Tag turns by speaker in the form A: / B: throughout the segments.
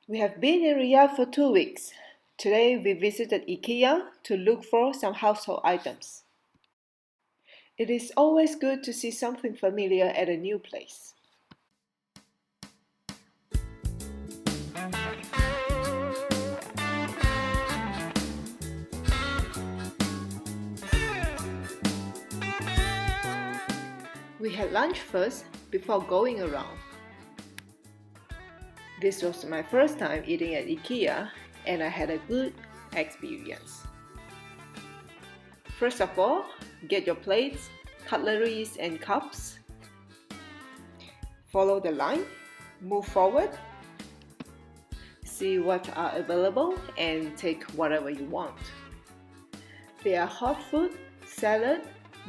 A: We have been in Riyadh for 2 weeks. Today we visited IKEA to look for some household items. It is always good to see something familiar at a new place. We had lunch first before going around. This was my first time eating at IKEA and I had a good experience. First of all, get your plates, cutleries and cups. Follow the line, move forward, see what are available and take whatever you want. There are hot food, salad,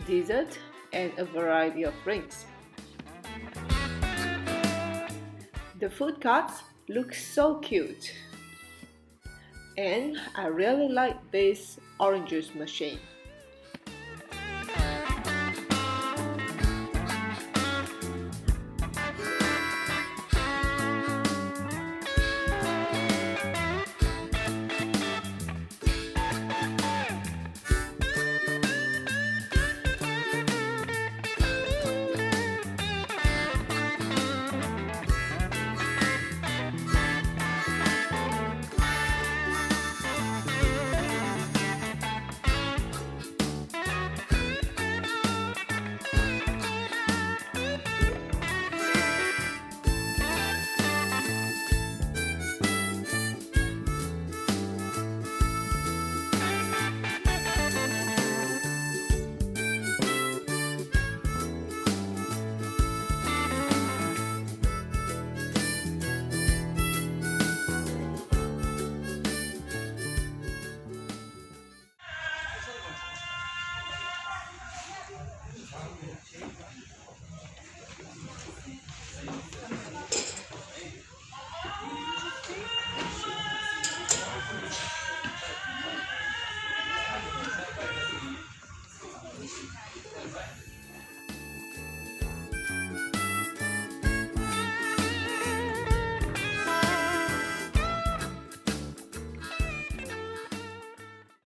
A: dessert and a variety of drinks. The food carts look so cute, and I really like this orange juice machine.